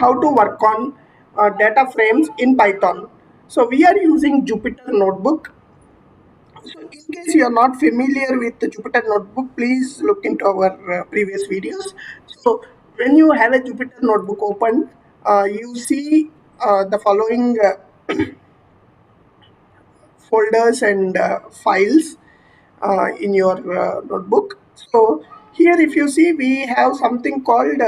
how to work on data frames in Python. So we are using Jupyter Notebook. So in case you are not familiar with the Jupyter Notebook, please look into our previous videos. So when you have a Jupyter Notebook open, you see the following folders and files in your notebook. So here, if you see, we have something called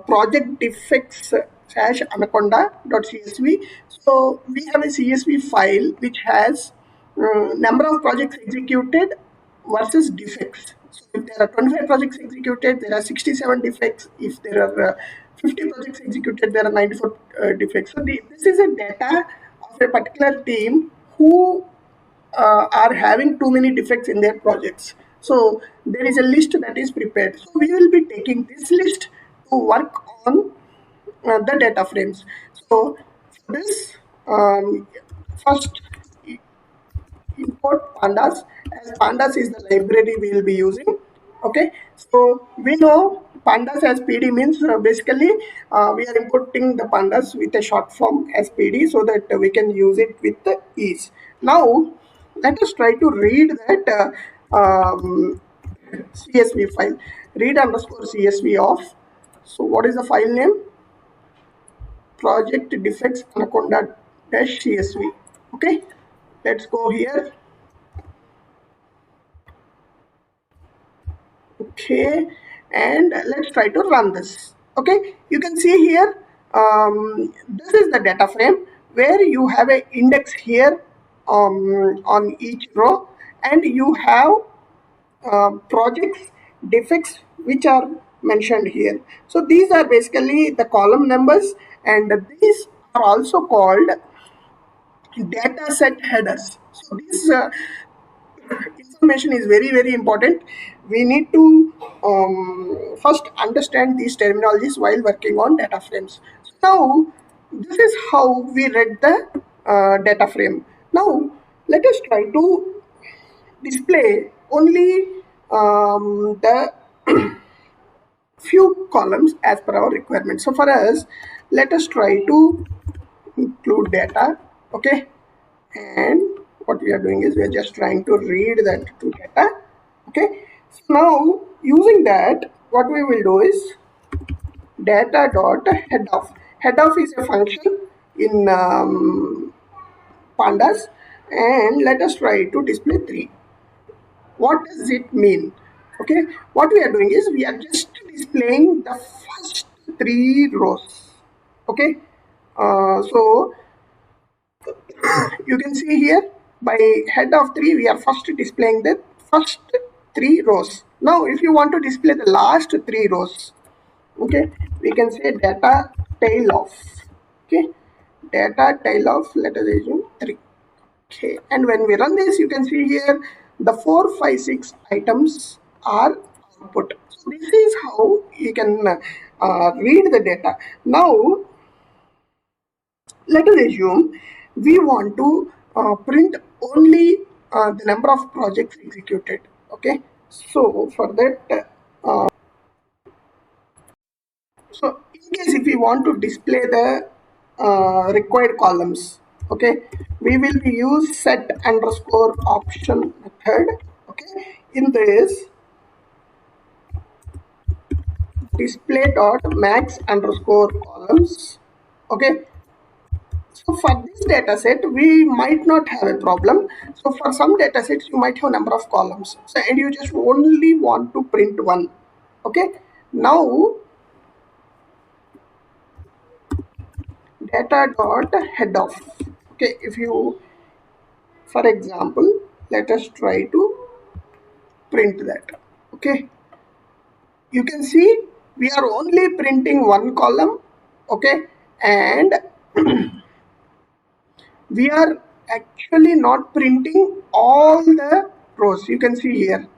project defects anaconda.csv. So we have a CSV file which has number of projects executed versus defects. So if there are 25 projects executed, there are 67 defects. If there are 50 projects executed, there are 94 defects. So this is a data of a particular team who are having too many defects in their projects. So there is a list that is prepared. So we will be taking this list to work on the data frames. So for this, first import pandas, as pandas is the library we will be using. Okay, so we know pandas as pd means basically we are importing the pandas with a short form as pd so that we can use it with the ease. Now let us try to read that csv file, read underscore csv of. So what is the file name? Project defects anaconda dash csv. Okay, let's go here. Okay, and let's try to run this. Okay, you can see here this is the data frame where you have an index here on each row, and you have projects defects which are mentioned here. So these are basically the column numbers, and these are also called dataset headers. So this information is very important. We need to first understand these terminologies while working on data frames. So now this is how we read the data frame. Now let us try to display only the few columns as per our requirement. So for us, let us try to include data. Okay, and what we are doing is we are just trying to read that to data. Okay, so now using that, what we will do is data dot head of. Head of is a function in pandas, and let us try to display 3. What does it mean? Okay, what we are doing is we are just displaying the first 3 rows. Okay, so you can see here by head of 3 we are first displaying the first 3 rows. Now if you want to display the last 3 rows, okay, we can say data tail of. Okay, data tail of, let us assume 3. Okay, and when we run this, you can see here the 4 5 6 items are output. So this is how you can read the data. Now let us assume we want to print only the number of projects executed. Okay, so for that so in case if we want to display the required columns, okay, we will be use set underscore option method. Okay, in this display dot max underscore columns. Okay, so for this data set, we might not have a problem. So for some data sets, you might have number of columns. So and you just only want to print one. Okay. Now data dot head of. Okay. If you, for example, let us try to print that. Okay. You can see we are only printing one column. Okay. And we are actually not printing all the rows. You can see here.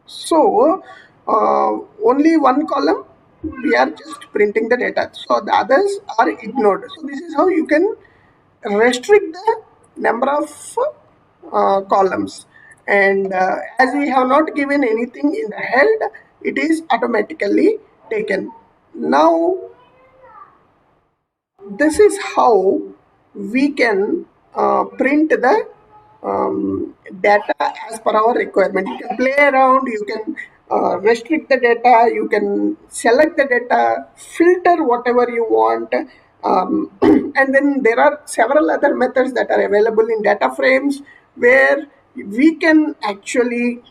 So only one column we are just printing the data. So the others are ignored. So this is how you can restrict the number of columns. And as we have not given anything in the head, it is automatically taken. Now this is how we can print the data as per our requirement. You can play around, you can restrict the data, you can select the data, filter whatever you want, and then there are several other methods that are available in data frames where we can actually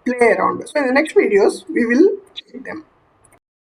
play around. So in the next videos, we will check them.